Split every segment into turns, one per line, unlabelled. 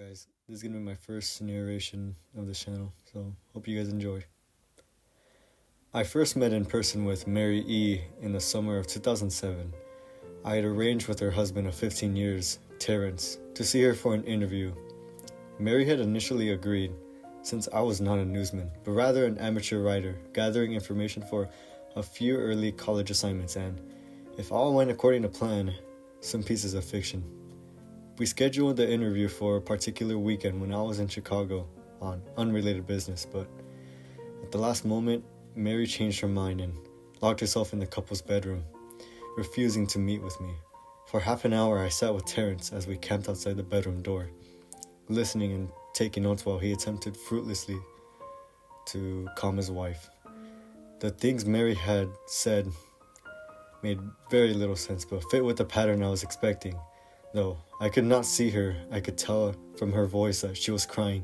guys, this is gonna be my first narration of this channel, so hope you guys enjoy. I first met in person with Mary E. in the summer of 2007. I had arranged with her husband of 15 years, Terrence, to see her for an interview. Mary had initially agreed, since I was not a newsman, but rather an amateur writer, gathering information for a few early college assignments and, if all went according to plan, some pieces of fiction. We scheduled the interview for a particular weekend when I was in Chicago on unrelated business, but at the last moment, Mary changed her mind and locked herself in the couple's bedroom, refusing to meet with me. For half an hour, I sat with Terrence as we camped outside the bedroom door, listening and taking notes while he attempted fruitlessly to calm his wife. The things Mary had said made very little sense, but fit with the pattern I was expecting. Though I could not see her, I could tell from her voice that she was crying,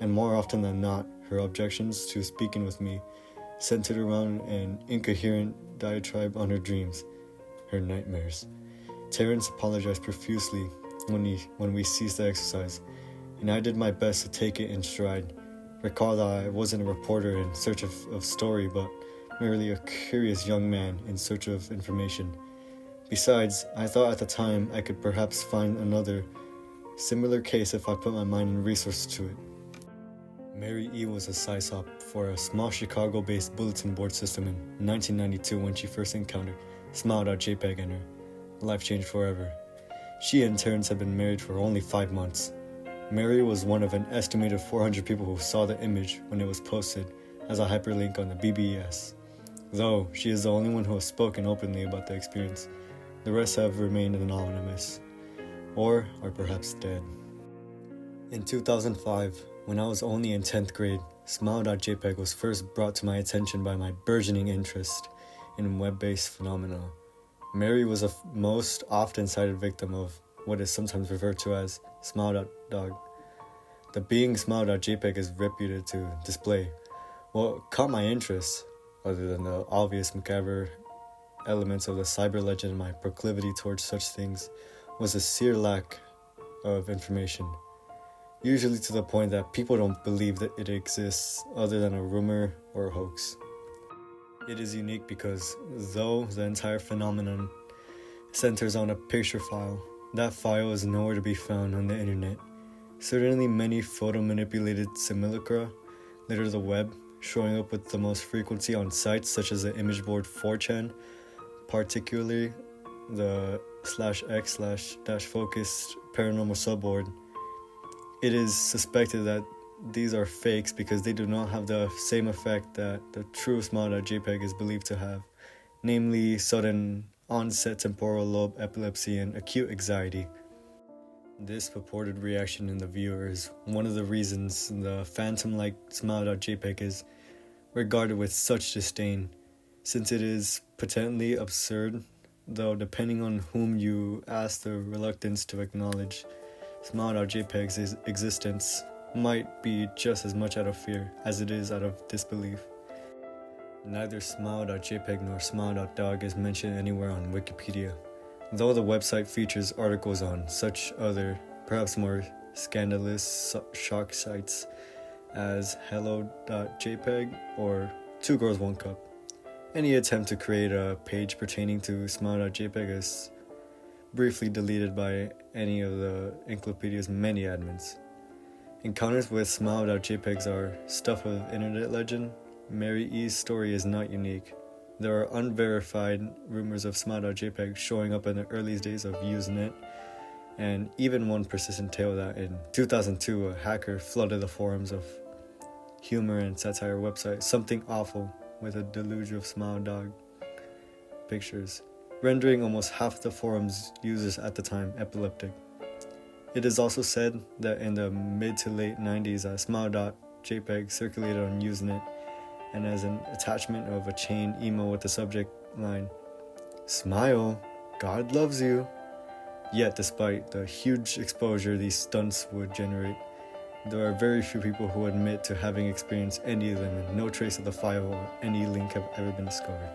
and more often than not, her objections to speaking with me centered around an incoherent diatribe on her dreams, her nightmares. Terrence apologized profusely when we ceased the exercise, and I did my best to take it in stride. Recall that I wasn't a reporter in search of story, but merely a curious young man in search of information. Besides, I thought at the time I could perhaps find another similar case if I put my mind and resources to it. Mary E. was a sysop for a small Chicago-based bulletin board system in 1992 when she first encountered Smile.jpg and her life changed forever. She and Terrence had been married for only 5 months. Mary was one of an estimated 400 people who saw the image when it was posted as a hyperlink on the BBS. Though she is the only one who has spoken openly about the experience, the rest have remained anonymous, or are perhaps dead. In 2005, when I was only in 10th grade, Smile.jpg was first brought to my attention by my burgeoning interest in web-based phenomena. Mary was a most often cited victim of what is sometimes referred to as Smile.dog. The being Smile.jpg is reputed to display. What caught my interest, other than the obvious macabre elements of the cyber legend and my proclivity towards such things, was a sheer lack of information. Usually to the point that people don't believe that it exists other than a rumor or a hoax. It is unique because, though the entire phenomenon centers on a picture file, that file is nowhere to be found on the internet. Certainly many photo-manipulated simulacra litter the web, showing up with the most frequency on sites such as the image board 4chan, particularly the /x/-focused paranormal subboard. It is suspected that these are fakes because they do not have the same effect that the true Smile.jpg is believed to have, namely sudden onset temporal lobe epilepsy and acute anxiety. This purported reaction in the viewer is one of the reasons the phantom-like Smile.jpg is regarded with such disdain, since it is patently absurd, though depending on whom you ask, the reluctance to acknowledge Smile.jpg's existence might be just as much out of fear as it is out of disbelief. Neither Smile.jpg nor Smile.dog is mentioned anywhere on Wikipedia, though the website features articles on such other, perhaps more scandalous shock sites as Hello.jpg or Two Girls One Cup. Any attempt to create a page pertaining to Smile.jpg is briefly deleted by any of the encyclopedia's many admins. Encounters with Smile.jpgs are stuff of internet legend. Mary E.'s story is not unique. There are unverified rumors of Smile.jpg showing up in the early days of Usenet, and even one persistent tale that in 2002 a hacker flooded the forums of humor and satire website Something Awful with a deluge of Smile.dog pictures, rendering almost half the forum's users at the time epileptic. It is also said that in the mid to late 90s Smile.jpg circulated on Usenet, and as an attachment of a chain email with the subject line, "Smile, God loves you." Yet despite the huge exposure these stunts would generate, there are very few people who admit to having experienced any of them, and no trace of the file or any link have ever been discovered.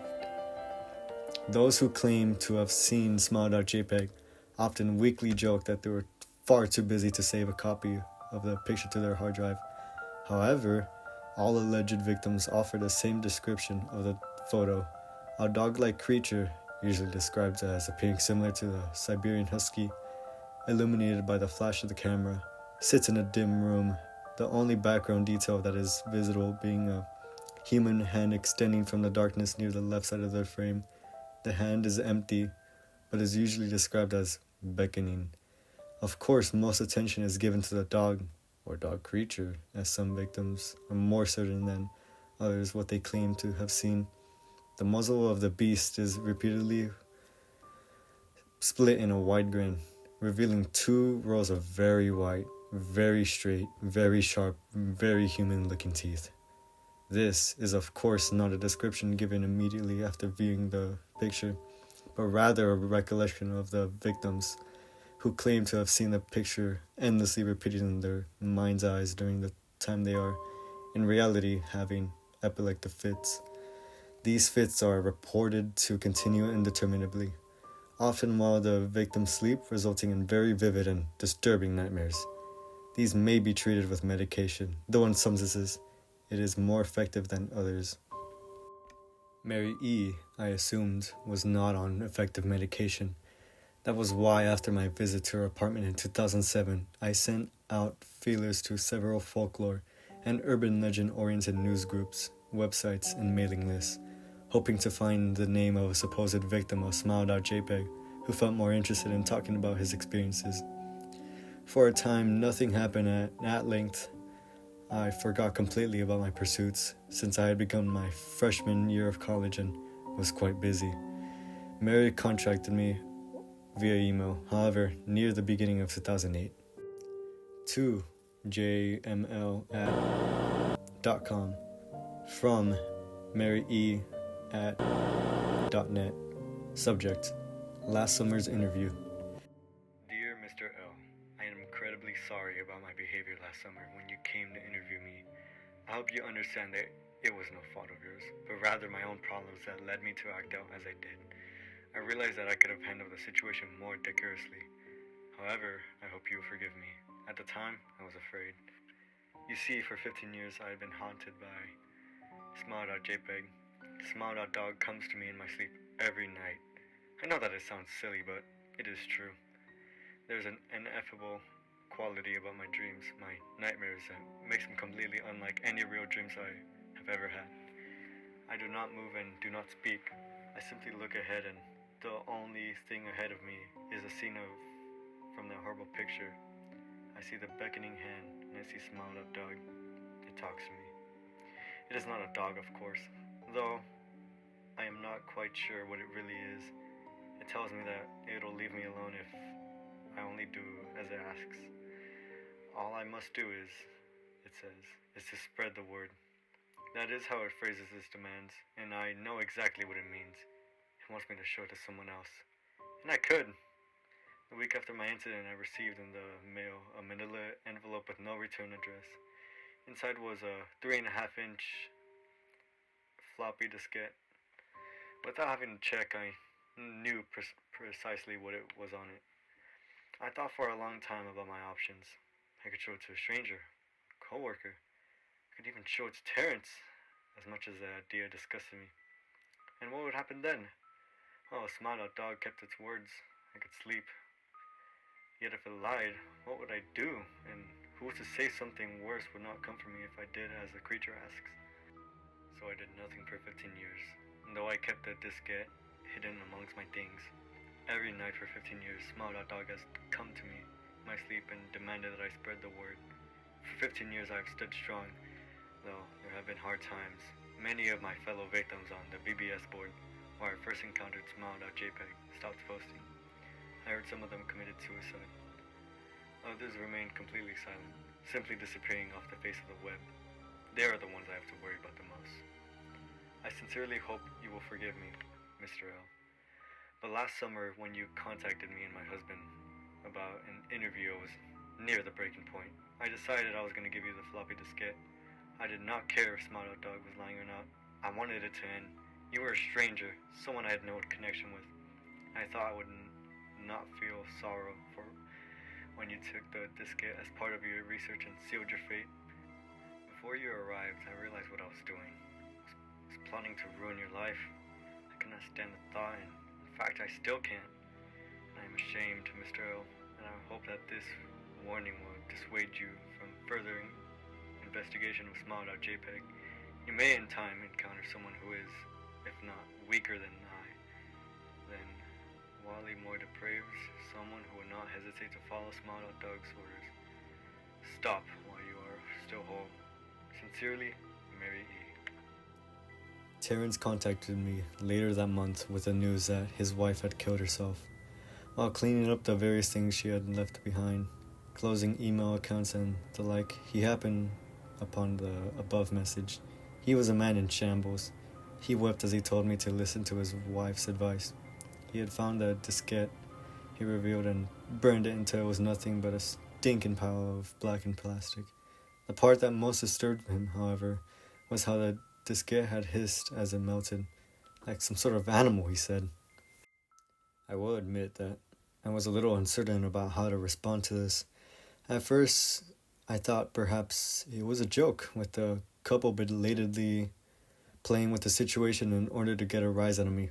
Those who claim to have seen Smile.jpg often weakly joke that there were far too busy to save a copy of the picture to their hard drive. However, all alleged victims offer the same description of the photo. A dog-like creature, usually described as appearing similar to the Siberian Husky, illuminated by the flash of the camera, sits in a dim room, the only background detail that is visible being a human hand extending from the darkness near the left side of the frame. The hand is empty, but is usually described as beckoning. Of course, most attention is given to the dog, or dog creature, as some victims are more certain than others what they claim to have seen. The muzzle of the beast is repeatedly split in a wide grin, revealing 2 rows of very white, very straight, very sharp, very human-looking teeth. This is of course not a description given immediately after viewing the picture, but rather a recollection of the victims who claim to have seen the picture endlessly repeated in their mind's eyes during the time they are, in reality, having epileptic fits. These fits are reported to continue indeterminately, often while the victims sleep, resulting in very vivid and disturbing nightmares. These may be treated with medication, though in some instances it is more effective than others. Mary E., I assumed, was not on effective medication. That was why, after my visit to her apartment in 2007, I sent out feelers to several folklore and urban legend-oriented news groups, websites, and mailing lists, hoping to find the name of a supposed victim of Smile.jpg who felt more interested in talking about his experiences. For a time, nothing happened. At length, I forgot completely about my pursuits, since I had begun my freshman year of college and was quite busy. Mary contacted me via email, however, near the beginning of 2008, to jml@.com, from marye@.net. Subject: last summer's interview. Dear Mr. L, I am incredibly sorry about my behavior last summer when you came to interview me. I hope you understand that it was no fault of yours, but rather my own problems that led me to act out as I did. I realize that I could have handled the situation more decorously. However, I hope you will forgive me. At the time, I was afraid. You see, for 15 years I had been haunted by Smile.jpg. Smile.dog comes to me in my sleep every night. I know that it sounds silly, but it is true. There's an ineffable quality about my dreams, my nightmares, that makes them completely unlike any real dreams I have ever had. I do not move and do not speak. I simply look ahead, and the only thing ahead of me is a scene from that horrible picture. I see the beckoning hand, and I see Smile.dog. It talks to me. It is not a dog, of course, though I am not quite sure what it really is. It tells me that it'll leave me alone if I only do as it asks. All I must do is, it says, is to spread the word. That is how it phrases its demands, and I know exactly what it means. It wants me to show it to someone else. And I could. The week after my incident, I received in the mail a manila envelope with no return address. Inside was a 3.5-inch floppy diskette. Without having to check, I knew precisely what it was on it. I thought for a long time about my options. I could show it to a stranger, a coworker. I could even show it to Terrence, as much as the idea disgusted me. And what would happen then? Oh, Smile.dog kept its words. I could sleep. Yet if it lied, what would I do? And who was to say something worse would not come for me if I did as the creature asks? So I did nothing for 15 years. And though I kept the diskette hidden amongst my things, every night for 15 years, Smile.dog has come to me in my sleep and demanded that I spread the word. For 15 years I have stood strong, though there have been hard times. Many of my fellow victims on the BBS board, where I first encountered Smile.jpg, stopped posting. I heard some of them committed suicide. Others remained completely silent, simply disappearing off the face of the web. They are the ones I have to worry about the most. I sincerely hope you will forgive me, Mr. L. But last summer, when you contacted me and my husband about an interview, I was near the breaking point. I decided I was going to give you the floppy diskette. I did not care if Smile.dog was lying or not. I wanted it to end. You were a stranger, someone I had no connection with. I thought I would not feel sorrow for when you took the diskette as part of your research and sealed your fate. Before you arrived, I realized what I was doing. I was plotting to ruin your life. I could not stand the thought, and in fact, I still can't. I am ashamed, Mr. L, and I hope that this warning will dissuade you from further investigation of Smile.jpg. You may in time encounter someone who is, if not weaker than I, then wildly more depraved, someone who will not hesitate to follow Smile.dog's orders. Stop while you are still whole. Sincerely, Mary E. Terrence contacted me later that month with the news that his wife had killed herself. While cleaning up the various things she had left behind, closing email accounts and the like, he happened upon the above message. He was a man in shambles. He wept as he told me to listen to his wife's advice. He had found a diskette, he revealed, and burned it until it was nothing but a stinking pile of blackened plastic. The part that most disturbed him, however, was how the diskette had hissed as it melted, like some sort of animal, he said. I will admit that I was a little uncertain about how to respond to this. At first, I thought perhaps it was a joke, with the couple belatedly playing with the situation in order to get a rise out of me.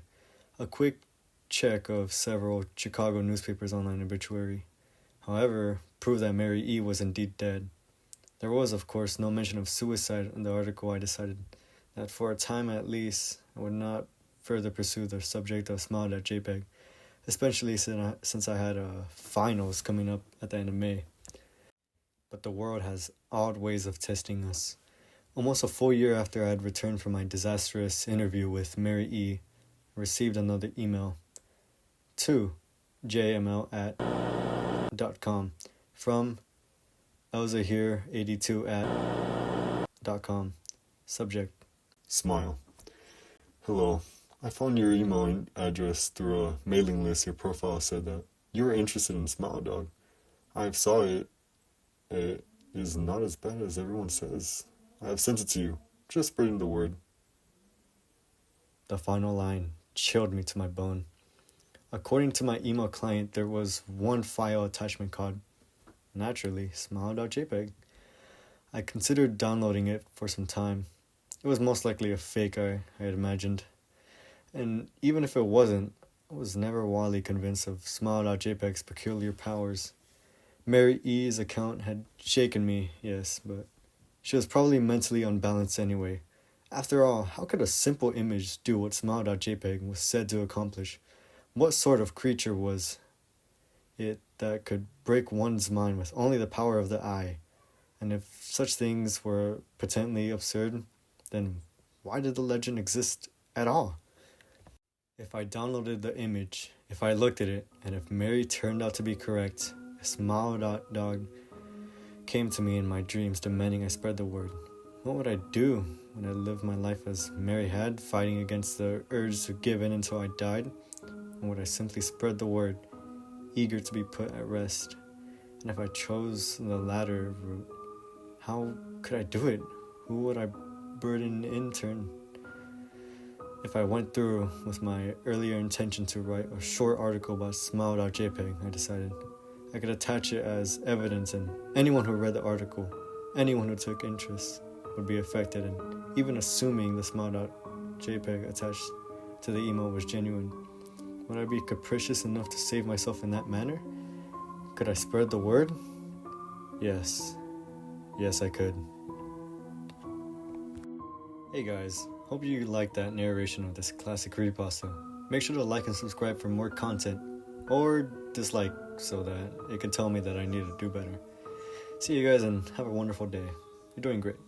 A quick check of several Chicago newspapers' online obituary, however, proved that Mary E. was indeed dead. There was, of course, no mention of suicide in the article. I decided that for a time at least, I would not further pursue the subject of Smile.jpg, especially since I had finals coming up at the end of May. But the world has odd ways of testing us. Almost a full year after I had returned from my disastrous interview with Mary E., I received another email to jml@.com from elzahir82@.com. Subject: Smile. Hello. I found your email address through a mailing list. Your profile said that you were interested in Smile.dog. I saw it. It is not as bad as everyone says. I have sent it to you. Just spreading the word. The final line chilled me to my bone. According to my email client, there was one file attachment called, naturally, Smile.jpg. I considered downloading it for some time. It was most likely a fake, I had imagined. And even if it wasn't, I was never wildly convinced of Smile.jpg's peculiar powers. Mary E.'s account had shaken me, yes, but she was probably mentally unbalanced anyway. After all, how could a simple image do what Smile.jpg was said to accomplish? What sort of creature was it that could break one's mind with only the power of the eye? And if such things were patently absurd, then why did the legend exist at all? If I downloaded the image, if I looked at it, and if Mary turned out to be correct, if Smile.dog came to me in my dreams demanding I spread the word, what would I do when I lived my life as Mary had, fighting against the urge to give in until I died? Or would I simply spread the word, eager to be put at rest? And if I chose the latter route, how could I do it? Who would I burden in turn? If I went through with my earlier intention to write a short article about Smile.jpg, I decided I could attach it as evidence, and anyone who read the article, anyone who took interest, would be affected, and even assuming the Smile.jpg attached to the email was genuine, would I be capricious enough to save myself in that manner? Could I spread the word? Yes, I could. Hey guys, hope you liked that narration of this classic creepypasta. Make sure to like and subscribe for more content, or dislike so that it can tell me that I need to do better. See you guys and have a wonderful day. You're doing great.